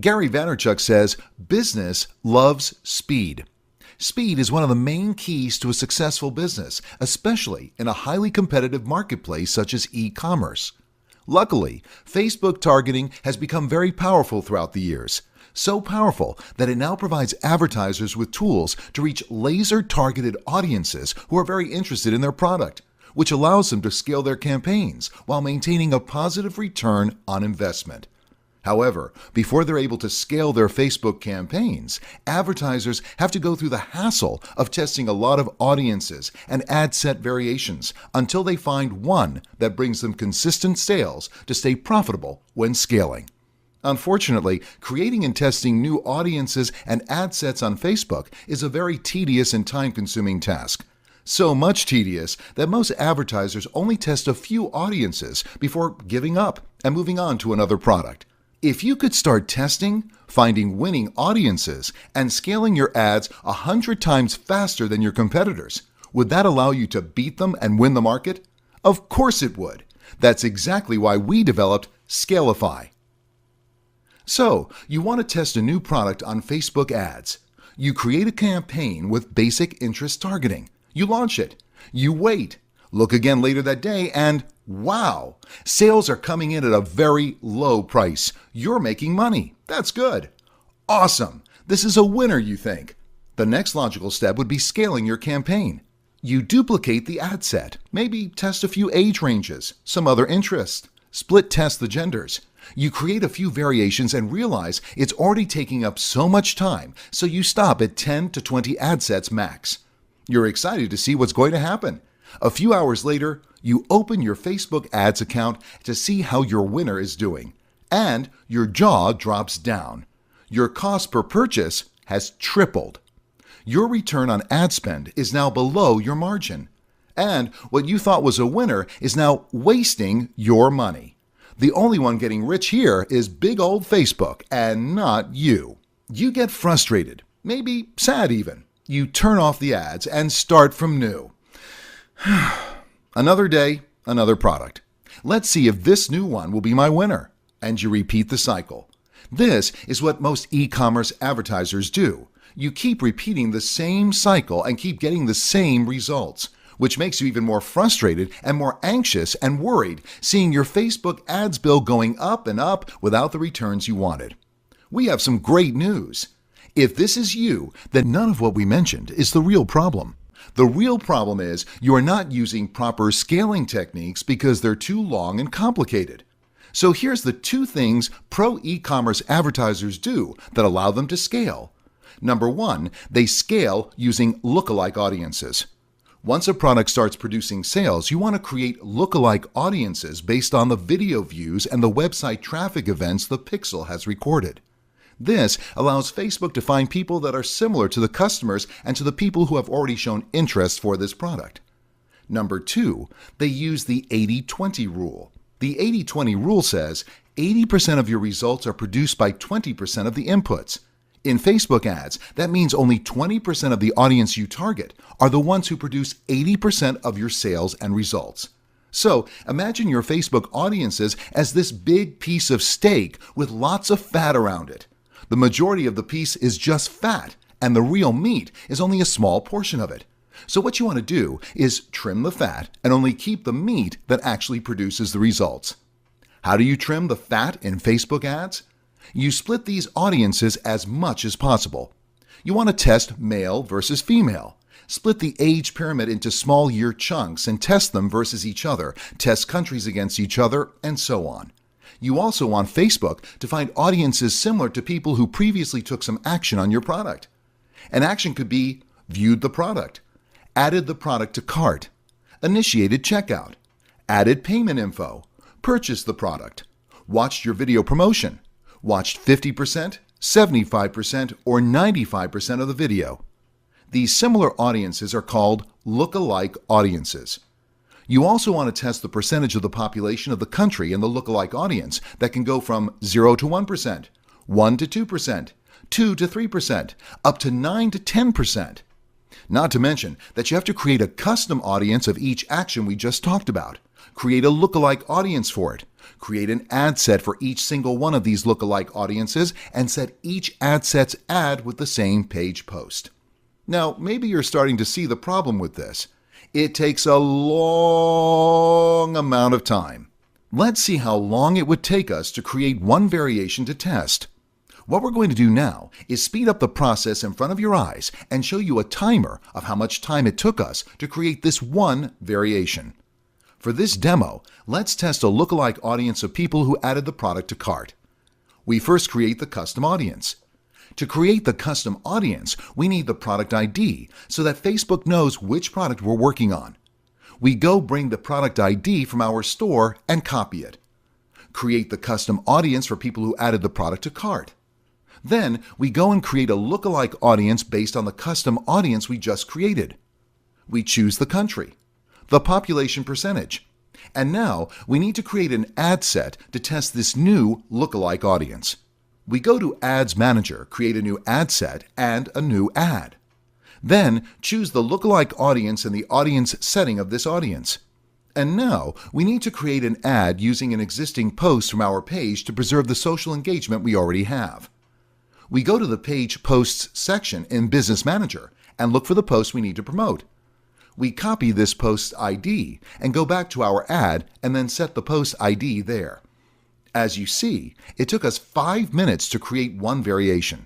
Gary Vaynerchuck says, business loves speed. Speed is one of the main keys to a successful business, especially in a highly competitive marketplace such as e-commerce. Luckily, Facebook targeting has become very powerful throughout the years. So powerful that it now provides advertisers with tools to reach laser-targeted audiences who are very interested in their product, which allows them to scale their campaigns while maintaining a positive return on investment. However, before they're able to scale their Facebook campaigns, advertisers have to go through the hassle of testing a lot of audiences and ad set variations until they find one that brings them consistent sales to stay profitable when scaling. Unfortunately, creating and testing new audiences and ad sets on Facebook is a very tedious and time-consuming task. So much tedious that most advertisers only test a few audiences before giving up and moving on to another product. If you could start testing, finding winning audiences, and scaling your ads 100 times faster than your competitors, would that allow you to beat them and win the market? Of course it would. That's exactly why we developed SCALIFY. So, you want to test a new product on Facebook ads. You create a campaign with basic interest targeting. You launch it. You wait. Look again later that day and wow! Sales are coming in at a very low price. You're making money. That's good. Awesome. This is a winner, you think. The next logical step would be scaling your campaign. You duplicate the ad set. Maybe test a few age ranges, some other interests. Split test the genders. You create a few variations and realize it's already taking up so much time, so you stop at 10 to 20 ad sets max. You're excited to see what's going to happen. A few hours later, you open your Facebook ads account to see how your winner is doing, and your jaw drops down. Your cost per purchase has tripled. Your return on ad spend is now below your margin, and what you thought was a winner is now wasting your money. The only one getting rich here is big old Facebook and not you. You get frustrated, maybe sad even. You turn off the ads and start from new. Another day, another product. Let's see if this new one will be my winner. And you repeat the cycle. This is what most e-commerce advertisers do. You keep repeating the same cycle and keep getting the same results, which makes you even more frustrated and more anxious and worried seeing your Facebook ads bill going up and up without the returns you wanted. We have some great news. If this is you, then none of what we mentioned is the real problem. The real problem is you are not using proper scaling techniques because they're too long and complicated. So here's the two things pro e-commerce advertisers do that allow them to scale. Number one, they scale using lookalike audiences. Once a product starts producing sales, you want to create lookalike audiences based on the video views and the website traffic events the pixel has recorded. This allows Facebook to find people that are similar to the customers and to the people who have already shown interest for this product. Number two, they use the 80-20 rule. The 80-20 rule says 80% of your results are produced by 20% of the inputs. In Facebook ads, that means only 20% of the audience you target are the ones who produce 80% of your sales and results. So imagine your Facebook audiences as this big piece of steak with lots of fat around it. The majority of the piece is just fat, and the real meat is only a small portion of it. So what you want to do is trim the fat and only keep the meat that actually produces the results. How do you trim the fat in Facebook ads? You split these audiences as much as possible. You want to test male versus female. Split the age pyramid into small year chunks and test them versus each other, test countries against each other, and so on. You also want Facebook to find audiences similar to people who previously took some action on your product. An action could be viewed the product, added the product to cart, initiated checkout, added payment info, purchased the product, watched your video promotion, watched 50%, 75%, or 95% of the video. These similar audiences are called lookalike audiences. You also want to test the percentage of the population of the country in the lookalike audience that can go from 0 to 1%, 1 to 2%, 2 to 3%, up to 9 to 10%. Not to mention that you have to create a custom audience of each action we just talked about, create a lookalike audience for it, create an ad set for each single one of these lookalike audiences, and set each ad set's ad with the same page post. Now, maybe you're starting to see the problem with this. It takes a long amount of time. Let's see how long it would take us to create one variation to test. What we're going to do now is speed up the process in front of your eyes and show you a timer of how much time it took us to create this one variation. For this demo, let's test a lookalike audience of people who added the product to cart. We first create the custom audience. To create the custom audience, we need the product ID so that Facebook knows which product we're working on. We go bring the product ID from our store and copy it. Create the custom audience for people who added the product to cart. Then we go and create a lookalike audience based on the custom audience we just created. We choose the country, the population percentage, and now we need to create an ad set to test this new lookalike audience. We go to Ads Manager, create a new ad set and a new ad. Then choose the lookalike audience and the audience setting of this audience. And now we need to create an ad using an existing post from our page to preserve the social engagement we already have. We go to the Page Posts section in Business Manager and look for the post we need to promote. We copy this post's ID and go back to our ad and then set the post ID there. As you see, it took us 5 minutes to create one variation.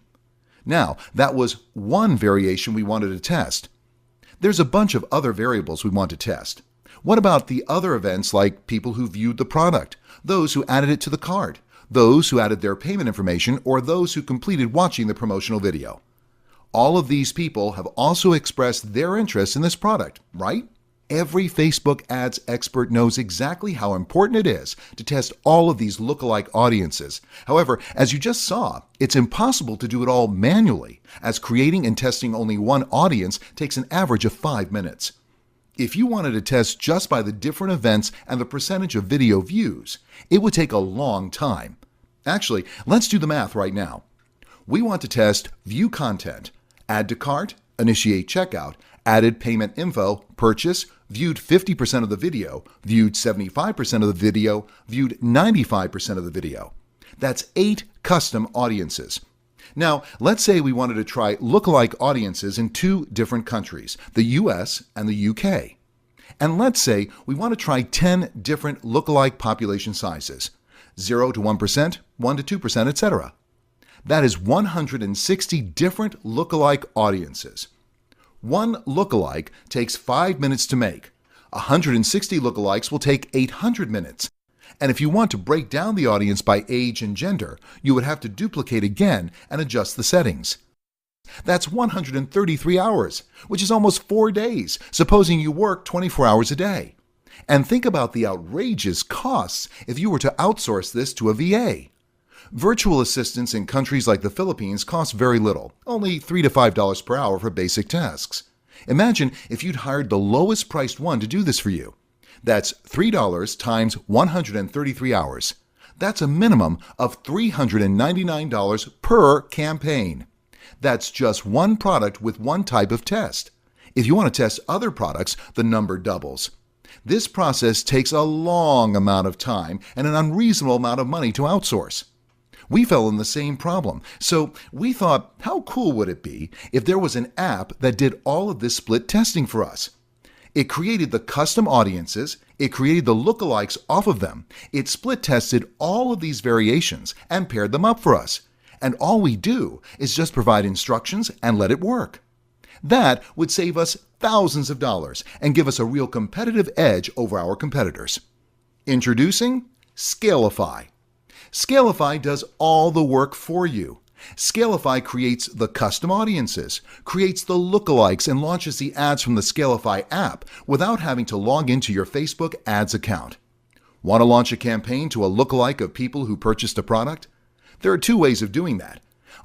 Now, that was one variation we wanted to test. There's a bunch of other variables we want to test. What about the other events like people who viewed the product, those who added it to the cart, those who added their payment information, or those who completed watching the promotional video? All of these people have also expressed their interest in this product, right? Every Facebook ads expert knows exactly how important it is to test all of these lookalike audiences. However, as you just saw, it's impossible to do it all manually, as creating and testing only one audience takes an average of 5 minutes. If you wanted to test just by the different events and the percentage of video views, it would take a long time. Actually, let's do the math right now. We want to test view content, add to cart, initiate checkout, added payment info, purchase, viewed 50% of the video, viewed 75% of the video, viewed 95% of the video. That's 8 custom audiences. Now, let's say we wanted to try lookalike audiences in 2 different countries, the US and the UK. And let's say we want to try 10 different lookalike population sizes, 0 to 1%, 1 to 2%, etc. That is 160 different lookalike audiences. One lookalike takes 5 minutes to make. 160 lookalikes will take 800 minutes. And if you want to break down the audience by age and gender, you would have to duplicate again and adjust the settings. That's 133 hours, which is almost 4 days, supposing you work 24 hours a day. And think about the outrageous costs if you were to outsource this to a VA. Virtual assistants in countries like the Philippines cost very little, only $3 to $5 per hour for basic tasks. Imagine if you'd hired the lowest priced one to do this for you. That's $3 times 133 hours. That's a minimum of $399 per campaign. That's just one product with one type of test. If you want to test other products, the number doubles. This process takes a long amount of time and an unreasonable amount of money to outsource. We fell in the same problem, so we thought, how cool would it be if there was an app that did all of this split testing for us? It created the custom audiences, it created the lookalikes off of them, it split tested all of these variations and paired them up for us. And all we do is just provide instructions and let it work. That would save us thousands of dollars and give us a real competitive edge over our competitors. Introducing SCALIFY. SCALIFY does all the work for you. SCALIFY creates the custom audiences, creates the lookalikes, and launches the ads from the SCALIFY app without having to log into your Facebook ads account. Want to launch a campaign to a lookalike of people who purchased a product? There are 2 ways of doing that,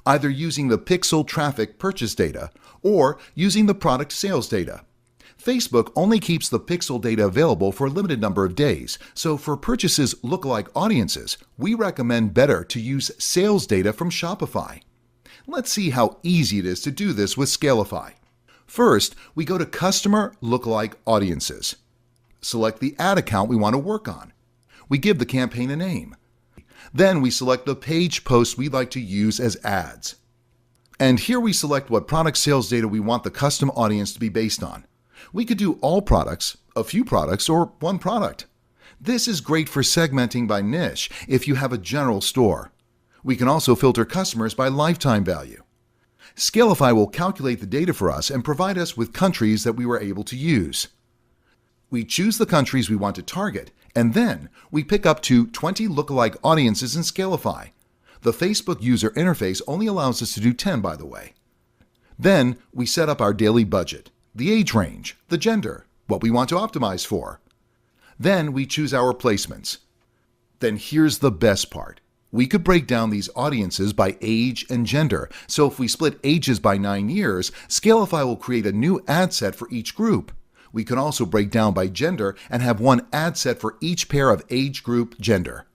either using the pixel traffic purchase data or using the product sales data. Facebook only keeps the pixel data available for a limited number of days, so for purchases lookalike audiences, we recommend better to use sales data from Shopify. Let's see how easy it is to do this with SCALIFY. First, we go to Customer Lookalike Audiences. Select the ad account we want to work on. We give the campaign a name. Then we select the page posts we'd like to use as ads. And here we select what product sales data we want the custom audience to be based on. We could do all products, a few products, or one product. This is great for segmenting by niche if you have a general store. We can also filter customers by lifetime value. SCALIFY will calculate the data for us and provide us with countries that we were able to use. We choose the countries we want to target, and then we pick up to 20 lookalike audiences in SCALIFY. The Facebook user interface only allows us to do 10, by the way. Then we set up our daily budget, the age range, the gender, what we want to optimize for. Then we choose our placements. Then here's the best part. We could break down these audiences by age and gender. So if we split ages by 9 years, SCALIFY will create a new ad set for each group. We can also break down by gender and have one ad set for each pair of age group gender.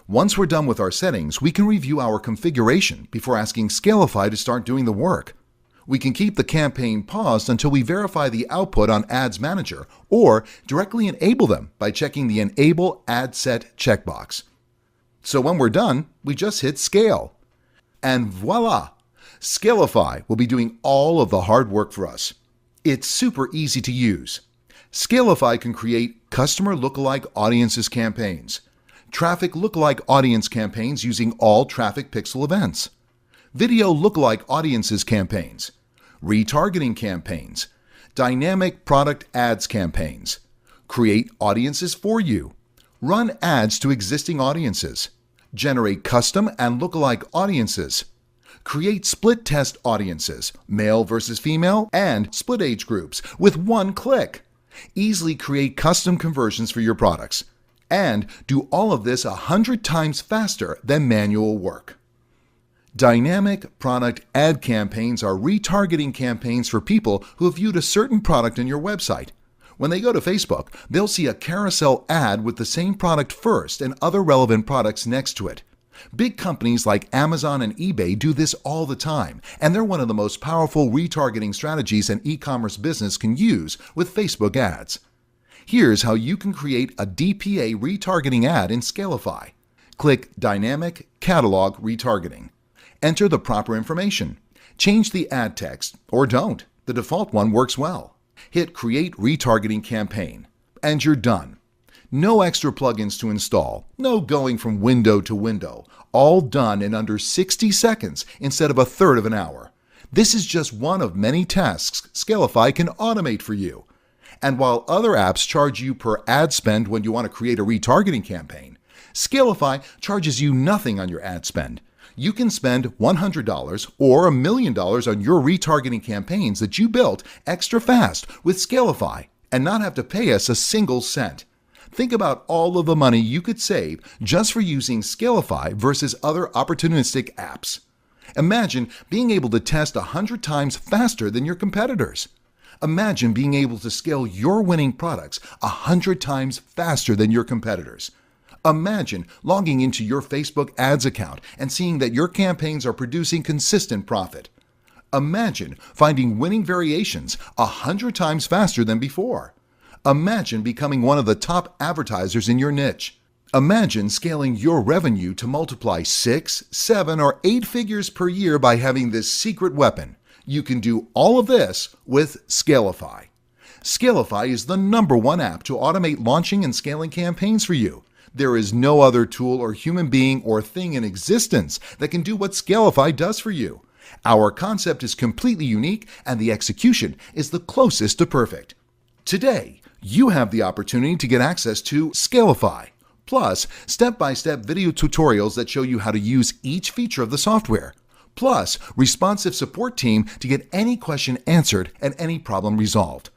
Once we're done with our settings, we can review our configuration before asking SCALIFY to start doing the work. We can keep the campaign paused until we verify the output on Ads Manager, or directly enable them by checking the Enable Ad Set checkbox. So when we're done, we just hit Scale. And voila! SCALIFY will be doing all of the hard work for us. It's super easy to use. SCALIFY can create customer lookalike audiences campaigns, traffic lookalike audience campaigns using all traffic pixel events, video lookalike audiences campaigns, retargeting campaigns, dynamic product ads campaigns, create audiences for you, run ads to existing audiences, generate custom and lookalike audiences, create split test audiences, male versus female, and split age groups with one click. Easily create custom conversions for your products, and do all of this 100 times faster than manual work. Dynamic product ad campaigns are retargeting campaigns for people who have viewed a certain product on your website. When they go to Facebook, they'll see a carousel ad with the same product first and other relevant products next to it. Big companies like Amazon and eBay do this all the time, and they're one of the most powerful retargeting strategies an e-commerce business can use with Facebook ads. Here's how you can create a DPA retargeting ad in SCALIFY. Click Dynamic Catalog Retargeting. Enter the proper information. Change the ad text, or don't. The default one works well. Hit Create Retargeting Campaign, and you're done. No extra plugins to install, no going from window to window, all done in under 60 seconds instead of a third of an hour. This is just one of many tasks SCALIFY can automate for you. And while other apps charge you per ad spend when you want to create a retargeting campaign, SCALIFY charges you nothing on your ad spend. You can spend $100 or $1 million on your retargeting campaigns that you built extra fast with SCALIFY and not have to pay us a single cent. Think about all of the money you could save just for using SCALIFY versus other opportunistic apps. Imagine being able to test 100 times faster than your competitors. Imagine being able to scale your winning products 100 times faster than your competitors. Imagine logging into your Facebook ads account and seeing that your campaigns are producing consistent profit. Imagine finding winning variations 100 times faster than before. Imagine becoming one of the top advertisers in your niche. Imagine scaling your revenue to multiply 6, 7, or 8 figures per year by having this secret weapon. You can do all of this with SCALIFY. SCALIFY is the #1 app to automate launching and scaling campaigns for you. There is no other tool or human being or thing in existence that can do what SCALIFY does for you. Our concept is completely unique, and the execution is the closest to perfect. Today, you have the opportunity to get access to SCALIFY, plus step-by-step video tutorials that show you how to use each feature of the software, plus responsive support team to get any question answered and any problem resolved.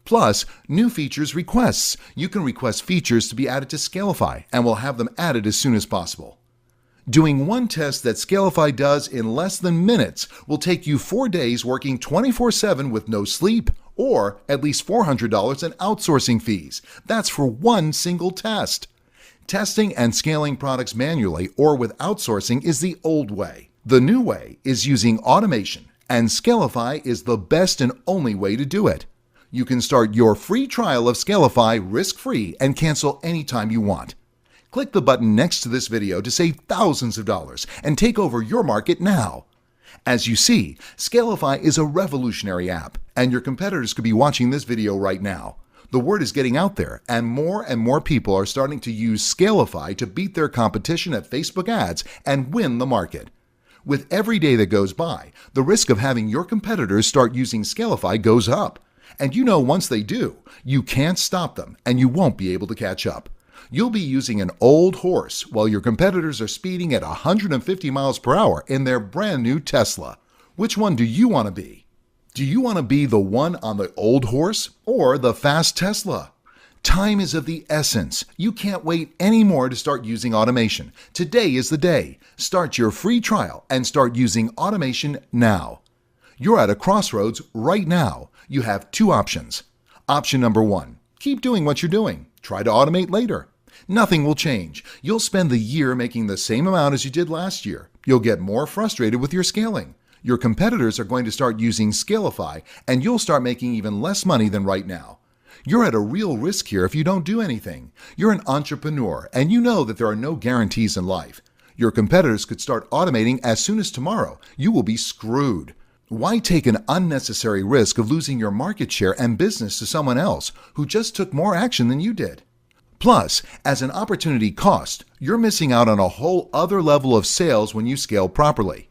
Plus, new features requests. You can request features to be added to SCALIFY, and we'll have them added as soon as possible. Doing one test that SCALIFY does in less than minutes will take you 4 days working 24/7 with no sleep, or at least $400 in outsourcing fees. That's for one single test. Testing and scaling products manually or with outsourcing is the old way. The new way is using automation And SCALIFY is the best and only way to do it. You can start your free trial of SCALIFY risk-free and cancel anytime you want. Click the button next to this video to save thousands of dollars and take over your market now. As you see, SCALIFY is a revolutionary app, and your competitors could be watching this video right now. The word is getting out there, and more people are starting to use SCALIFY to beat their competition at Facebook ads and win the market. With every day that goes by, the risk of having your competitors start using SCALIFY goes up. And you know once they do, you can't stop them and you won't be able to catch up. You'll be using an old horse while your competitors are speeding at 150 miles per hour in their brand new Tesla. Which one do you want to be? Do you want to be the one on the old horse or the fast Tesla? Time is of the essence. You can't wait anymore to start using automation. Today is the day. Start your free trial and start using automation now. You're at a crossroads right now. You have two options. Option number one, keep doing what you're doing. Try to automate later. Nothing will change. You'll spend the year making the same amount as you did last year. You'll get more frustrated with your scaling. Your competitors are going to start using SCALIFY, and you'll start making even less money than right now. You're at a real risk here if you don't do anything. You're an entrepreneur, and you know that there are no guarantees in life. Your competitors could start automating as soon as tomorrow. You will be screwed. Why take an unnecessary risk of losing your market share and business to someone else who just took more action than you did? Plus, as an opportunity cost, you're missing out on a whole other level of sales when you scale properly.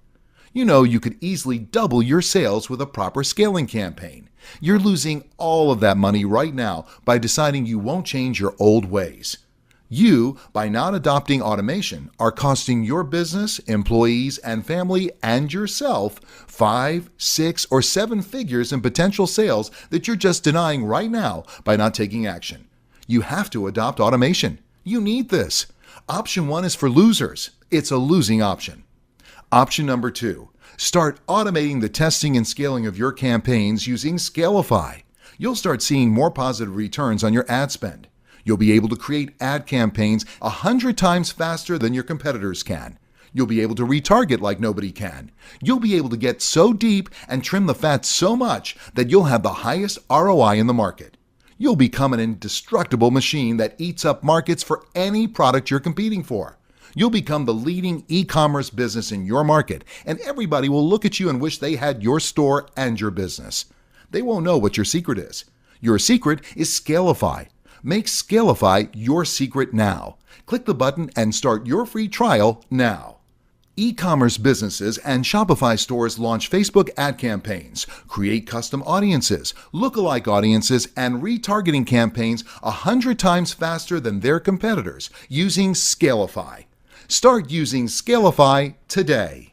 You know you could easily double your sales with a proper scaling campaign. You're losing all of that money right now by deciding you won't change your old ways. You, by not adopting automation, are costing your business, employees, and family, and yourself 5, 6, or 7 figures in potential sales that you're just denying right now by not taking action. You have to adopt automation. You need this. Option 1 is for losers. It's a losing option. Option number 2, start automating the testing and scaling of your campaigns using SCALIFY. You'll start seeing more positive returns on your ad spend. You'll be able to create ad campaigns 100 times faster than your competitors can. You'll be able to retarget like nobody can. You'll be able to get so deep and trim the fat so much that you'll have the highest ROI in the market. You'll become an indestructible machine that eats up markets for any product you're competing for. You'll become the leading e-commerce business in your market, and everybody will look at you and wish they had your store and your business. They won't know what your secret is. Your secret is SCALIFY. Make SCALIFY your secret now. Click the button and start your free trial now. E-commerce businesses and Shopify stores launch Facebook ad campaigns, create custom audiences, lookalike audiences, and retargeting campaigns 100 times faster than their competitors using SCALIFY. Start using SCALIFY today.